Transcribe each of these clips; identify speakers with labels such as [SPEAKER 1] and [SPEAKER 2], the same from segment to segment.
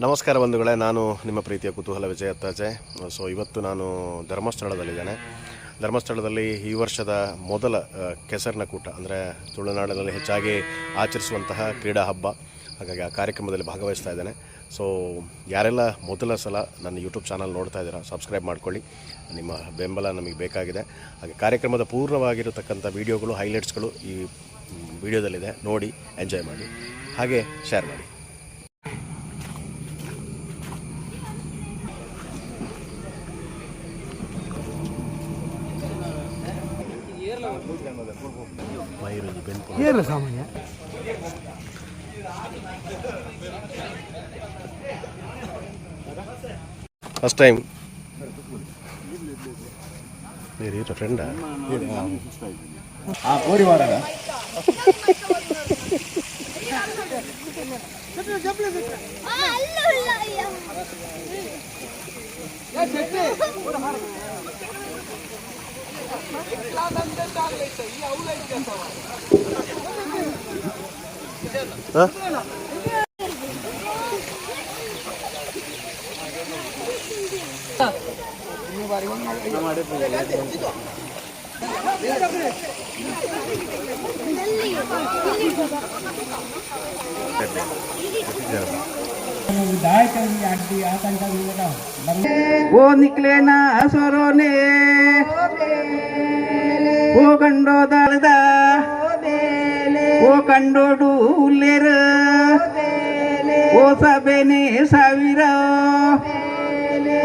[SPEAKER 1] ನಮಸ್ಕಾರ ಬಂಧುಗಳೇ, ನಾನು ನಿಮ್ಮ ಪ್ರೀತಿಯ ಕುತೂಹಲ ವಿಜಯ ಅತ್ತಾಜೆ. ಸೊ ಇವತ್ತು ನಾನು ಧರ್ಮಸ್ಥಳದಲ್ಲಿದ್ದೇನೆ. ಧರ್ಮಸ್ಥಳದಲ್ಲಿ ಈ ವರ್ಷದ ಮೊದಲ ಕೆಸರಿನ ಕೂಟ ಅಂದರೆ ತುಳುನಾಡಿನಲ್ಲಿ ಹೆಚ್ಚಾಗಿ ಆಚರಿಸುವಂತಹ ಕ್ರೀಡಾ ಹಬ್ಬ. ಹಾಗಾಗಿ ಆ ಕಾರ್ಯಕ್ರಮದಲ್ಲಿ ಭಾಗವಹಿಸ್ತಾ ಇದ್ದೇನೆ. ಸೊ ಯಾರೆಲ್ಲ ಮೊದಲ ಸಲ ನನ್ನ ಯೂಟ್ಯೂಬ್ ಚಾನಲ್ ನೋಡ್ತಾ ಇದ್ದೀರಾ, ಸಬ್ಸ್ಕ್ರೈಬ್ ಮಾಡ್ಕೊಳ್ಳಿ. ನಿಮ್ಮ ಬೆಂಬಲ ನಮಗೆ ಬೇಕಾಗಿದೆ. ಹಾಗೆ ಕಾರ್ಯಕ್ರಮದ ಪೂರ್ಣವಾಗಿರತಕ್ಕಂಥ ವೀಡಿಯೋಗಳು, ಹೈಲೈಟ್ಸ್ಗಳು ಈ ವಿಡಿಯೋದಲ್ಲಿದೆ. ನೋಡಿ, ಎಂಜಾಯ್ ಮಾಡಿ, ಹಾಗೆ ಶೇರ್ ಮಾಡಿ. ಫಸ್ಟ್ ಟೈಮ್ మీరు ఫ్రెండా కోడి వాడగా
[SPEAKER 2] वो निकले ना असरो ने वो कंडो दालदा वो कंडोडू उल्लेर वो सबेने ಸಾವಿರ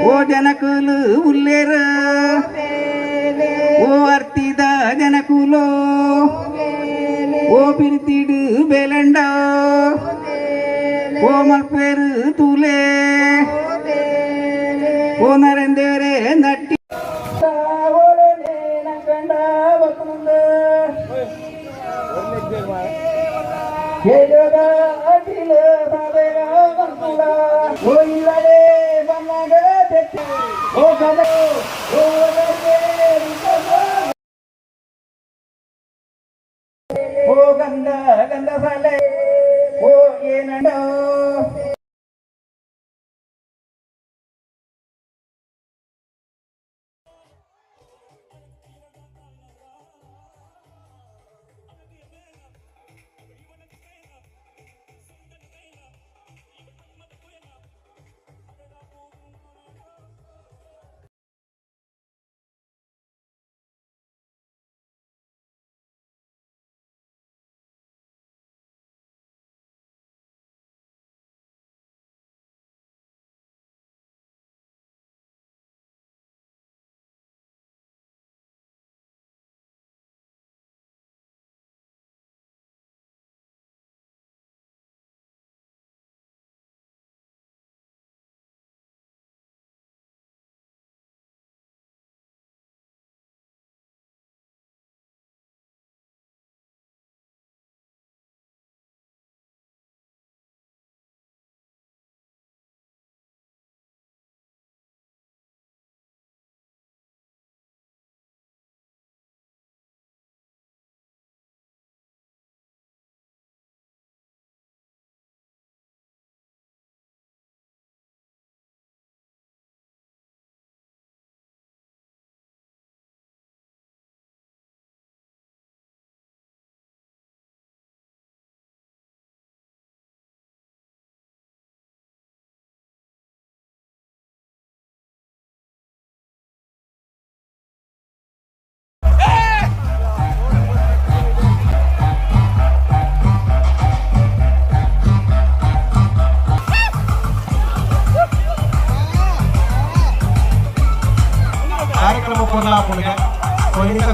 [SPEAKER 2] ಓ ಜನಕುಲು ಉಲ್ಲೇರ ಓ ಅರ್ತಿದ ಜನಕುಲೋ ಓ ಬಿರ್ತಿಡು ಬೇಲಂಡ ಓ ಮಲ್ಪೇರು ತೂಲೆ ಓ ನರೇಂದ್ರೇ ನಟ್ಟಿ ಓ ಗಂಧ ಗಂಧ ಸಾಲೆ ಓ ಏನಂಡೋ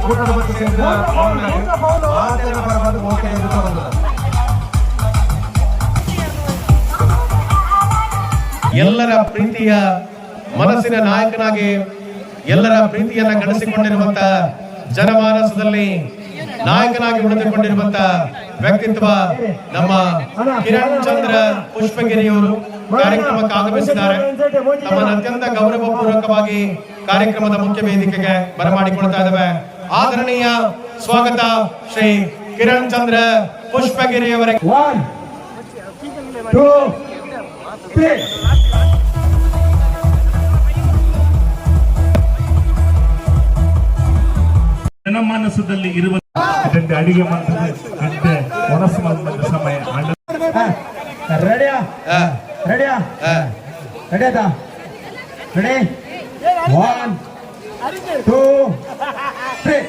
[SPEAKER 2] ಕೂಟದ ಬಗ್ಗೆ ಸೇರಿದ ಪರವಾದ ಓಕೆ
[SPEAKER 1] ಎಲ್ಲರ ಪ್ರೀತಿಯ ಮನಸ್ಸಿನ ನಾಯಕನಾಗಿ ಎಲ್ಲರ ಪ್ರೀತಿಯನ್ನ ಗಳಿಸಿಕೊಂಡಿರುವಂತ ಜನಮಾನಸದಲ್ಲಿ ನಾಯಕನಾಗಿ ಉಳಿದುಕೊಂಡಿರುವಂತ ವ್ಯಕ್ತಿತ್ವ ನಮ್ಮ ಕಿರಣ್ ಚಂದ್ರ ಪುಷ್ಪಗಿರಿಯವರು ಕಾರ್ಯಕ್ರಮಕ್ಕೆ ಆಗಮಿಸಿದ್ದಾರೆ. ತಮ್ಮನ್ನು ಅತ್ಯಂತ ಗೌರವಪೂರ್ವಕವಾಗಿ ಕಾರ್ಯಕ್ರಮದ ಮುಖ್ಯ ವೇದಿಕೆಗೆ ಬರಮಾಡಿಕೊಳ್ತಾ ಇದ್ದೇವೆ. ಆದರಣೀಯ ಸ್ವಾಗತ ಶ್ರೀ ಕಿರಣ್ ಚಂದ್ರ ಪುಷ್ಪಗಿರಿಯವರಿಗೆ.
[SPEAKER 2] 1 2 3.
[SPEAKER 3] ಜನಮಾನಸದಲ್ಲಿ ಇರುವ ಗಂಟೆ ಅಡಿಗೆ ಮಾಡ್ತಾರೆ, ಗಂಟೆ ಒಣಸು ಮಾಡಿದ ಸಮಯ
[SPEAKER 2] ರೆಡಿಯಾ ರೆಡಿಯಾ ರೆಡಿ ಆಯ್ತಾ ರೆಡಿ 1 2 3.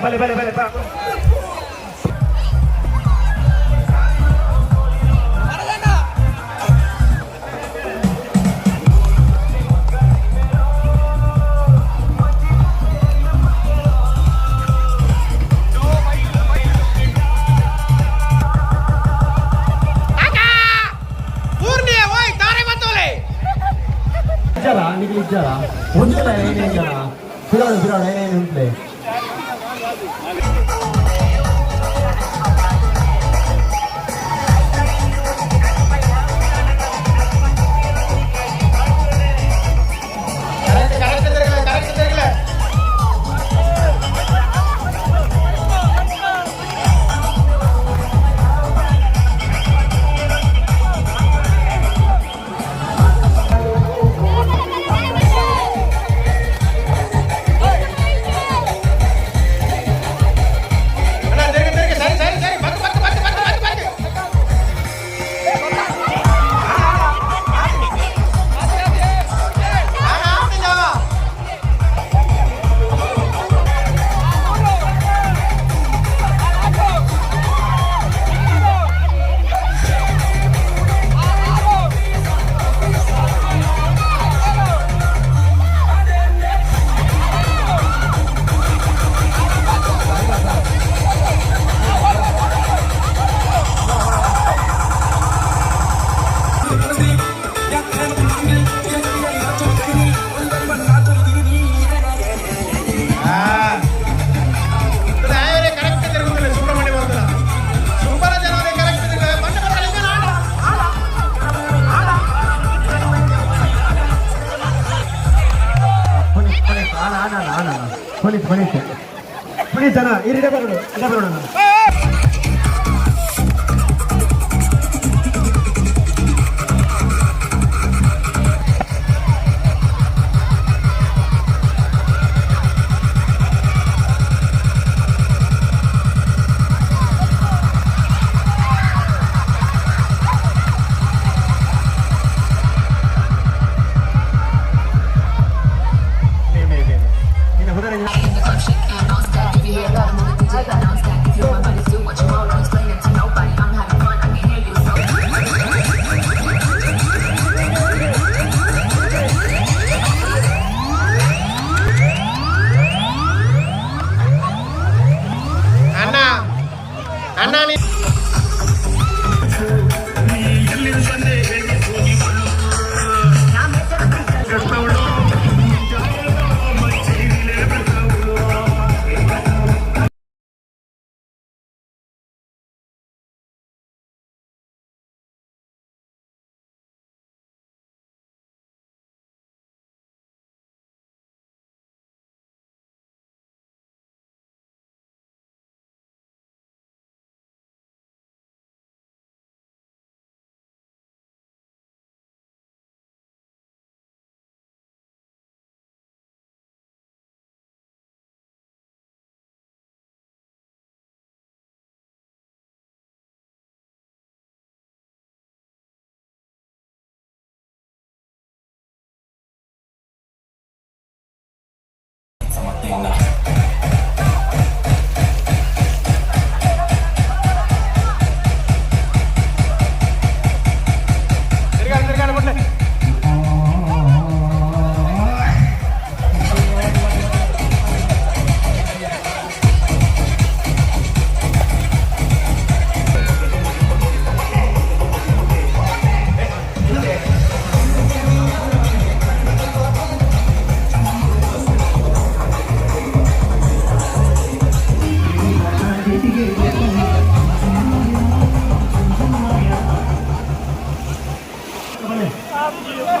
[SPEAKER 2] ಬಲೆ ಬಲೆ ಬಲೆ ఇచ్చారా నీకు ఇచ్చారా ఉంచులే నేనేం కదా పిల్లడు పిల్లడు నేనేం ఉంటులే ಪುನೀತನ ಇರಿಡೆ ಬರೋಣ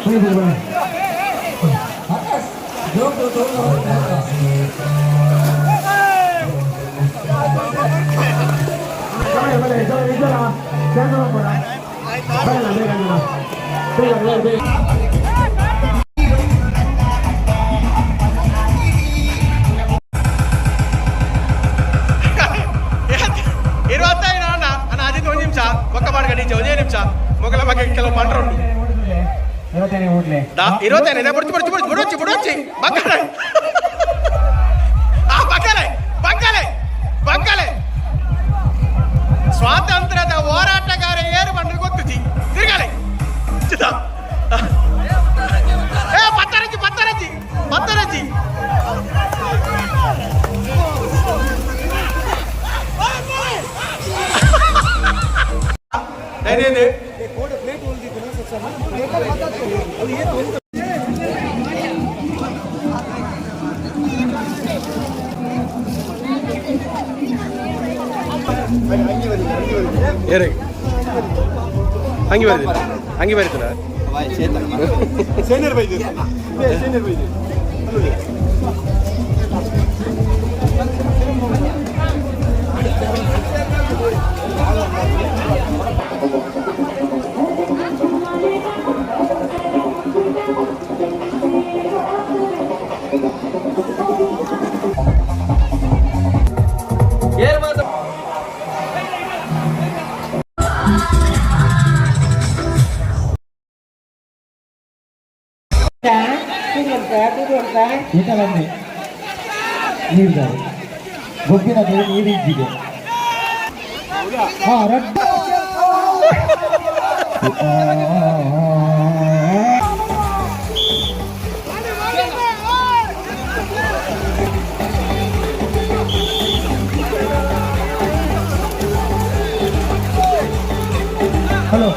[SPEAKER 4] 25 అన్న అది 2 నిమిష ఒక్క పాట కట్టించే 2 నిమిష మొగల ಬಗ್ಗೆ ಕೆಲವು ಪಾಠರು ಉಂಟು 25 ಇದೆ ಬುಡೊಚ್ಚಿ ಬಕ್ಕಲೆ ಬಕ್ಕಲೆ ಸ್ವಾತಂತ್ರ್ಯದ ಹೋರಾಟಗಾರ ಏರು ಬಂದ್ರೆ ಗೊತ್ತಿಜಿ ತಿರ್ಗಾಲೆ ಪತ್ತರಜ್ಜಿ ಹಂಗೆ ಬರೀತಾರ
[SPEAKER 2] ನೀರಿದ್ದಾರೆ ಗೊಬ್ಬಿನ ನೀರಿದ್ದಿದೆ ಹಲೋ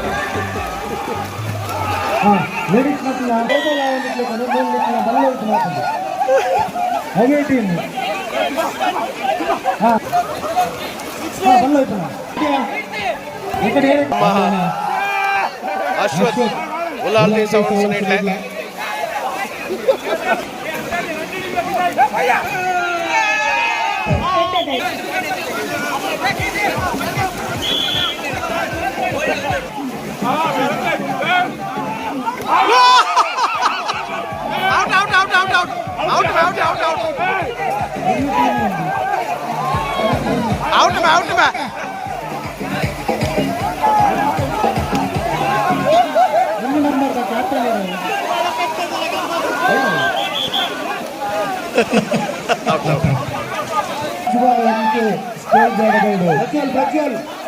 [SPEAKER 2] ಲೇಡೀಸ್ ಮಕ್ಕಳ ಬಲ್ಲ ಹಾಗೆ ಟೀಮ್ ಬಲ್ಲ ಈ ಕಡೆ
[SPEAKER 1] ಅಶ್ವಥ್ ಉಲ್ಲಾಲ್ತಿ ಸೌಂಡ್ಸ್ ನೀಡ್ಲೆ out.
[SPEAKER 2] Bajal.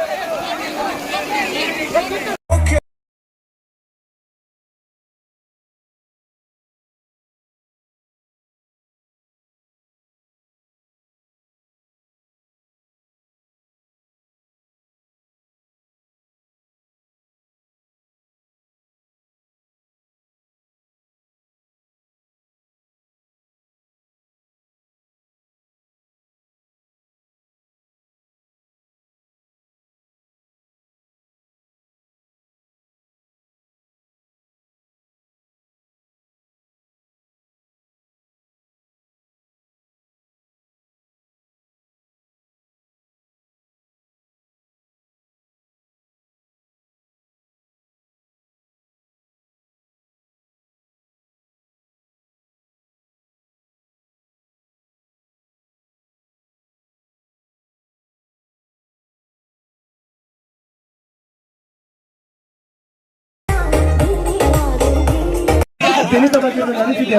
[SPEAKER 2] Tenito ಬಗ್ಗೆ ಅನಿಸಿಕೆ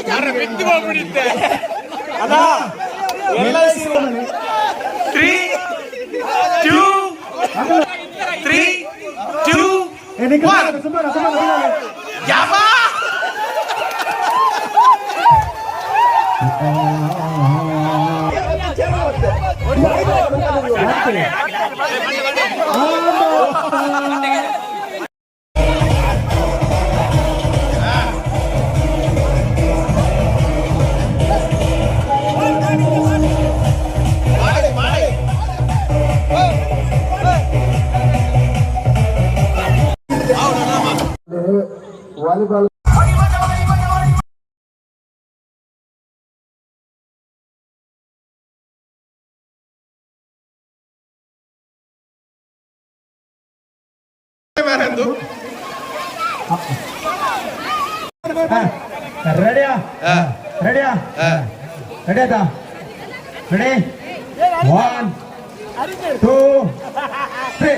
[SPEAKER 4] ಯಾರ ಬಿಟ್ಟು ಹೋಗ್ಬಿಡುತ್ತೆ ಅದ ಎಲ್ಲ 3 2 1 ಯಾಬಾ ಮಾರಂದು
[SPEAKER 2] ರೆಡಿಯಾ ರೆಡಿಯಾ ರೆಡಿ ಆಯ್ತಾ ರೆಡಿ 1 2 3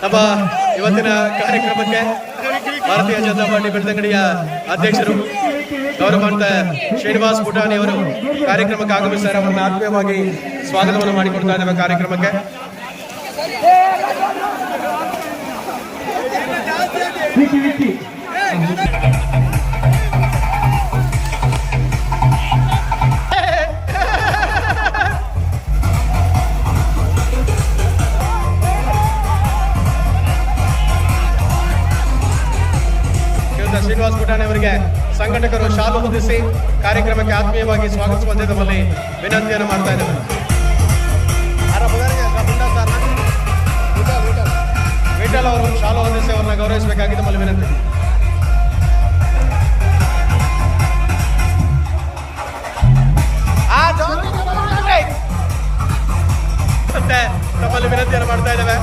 [SPEAKER 4] ನಮ್ಮ ಇವತ್ತಿನ ಕಾರ್ಯಕ್ರಮಕ್ಕೆ ಭಾರತೀಯ ಜನತಾ ಪಾರ್ಟಿ ಬೆಳ್ತಂಗಡಿಯ ಅಧ್ಯಕ್ಷರು ಗೌರವಾನ್ವಿತ ಶ್ರೀನಿವಾಸ್ ಪುಟಾಣಿ ಅವರು ಕಾರ್ಯಕ್ರಮಕ್ಕೆ ಆಗಮಿಸಿದ್ದಾರೆ. ಅವರನ್ನು ಆತ್ಮೀಯವಾಗಿ ಸ್ವಾಗತವನ್ನು ಮಾಡಿಕೊಡ್ತಾ ಇದ್ದೇವೆ ಕಾರ್ಯಕ್ರಮಕ್ಕೆ. ಶ್ರೀನಿವಾಸ್ ಪುಟಾಣಿ ಅವರಿಗೆ ಸಂಘಟಕರು ಶಾಲು ಹೊದಿಸಿ ಕಾರ್ಯಕ್ರಮಕ್ಕೆ ಆತ್ಮೀಯವಾಗಿ ಸ್ವಾಗತಿಸುವಂತೆ ತಮ್ಮಲ್ಲಿ ವಿನಂತಿಯನ್ನು ಮಾಡ್ತಾ ಇದ್ದೇವೆ. ವಿಠಲ್ ಅವರು ಶಾಲು ಹೊದಿಸಿ ಅವರನ್ನ ಗೌರವಿಸಬೇಕಾಗಿ ತಮ್ಮಲ್ಲಿ ವಿನಂತಿ. ಮತ್ತೆ ತಮ್ಮಲ್ಲಿ ವಿನಂತಿಯನ್ನು ಮಾಡ್ತಾ ಇದ್ದೇವೆ.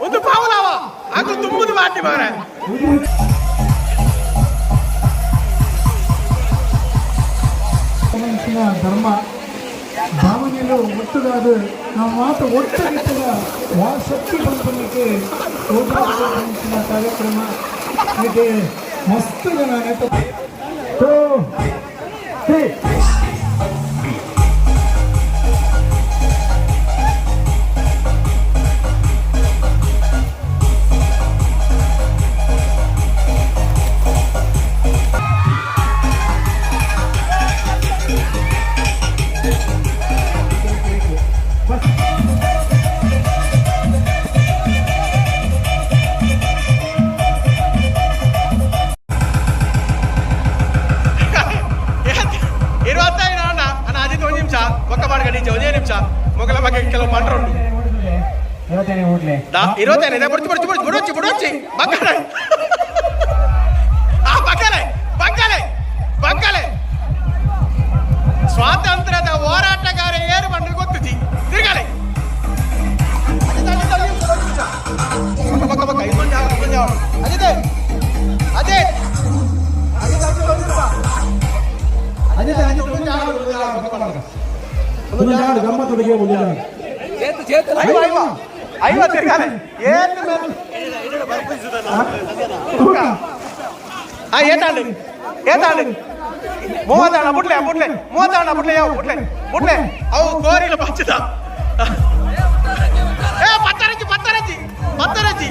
[SPEAKER 4] ಒಂದು ಪಾವಲಾವ ಅದು ತುಂಬುದು ಮಾಟಿ ಮಗನ
[SPEAKER 5] ಧರ್ಮ ಭಾವನೆಯಲ್ಲೂ ಒಟ್ಟುಗಾದ ನಾವು ಮಾತು ಒಟ್ಟುಗಿಟ್ಟದ ಶಕ್ತಿ ಬಂಧನಕ್ಕೆ ಕಾರ್ಯಕ್ರಮ ಇದಕ್ಕೆ ಮಸ್ತ್ ಜನ
[SPEAKER 4] ಮೊಗಲ ಬಗ್ಗೆ ಕೆಲವು ಮಾಡ್ರು ಇರೋದೇನಿದೆ ಬುಡ್ಚಿ ಬುಡ್ಚಿ ಬುಡ್ಚಿ ಬುಡೋಚಿ ಬುಡೋಚಿ ಬಕ್ಕಲೆ ಆ ಬಕ್ಕಲೆ ಬಕ್ಕಲೆ ಬಕ್ಕಲೆ ಸ್ವಾತಂತ್ರ್ಯದ ಹೋರಾಟಗಾರ ಏರು ಬಂದ್ರೆ ಗೊತ್ತಿ지 ತಿರ್ಗಲೆ ಬಕ್ಕ ಬಕ್ಕ ಇದೊಂದು ಅದೇ ಅದೇ
[SPEAKER 5] ಗಮ್ಮತ್ತೊಳಗೆ
[SPEAKER 4] ಮೂವತ್ತಣ್ಣ ಬುಟ್ಲೆ ಯಾವ ಬುಟ್ಲೆ ಅವು ಕೋರಿಲ ಪಂಚದ ಏ ಪತ್ತರಜ್ಜಿ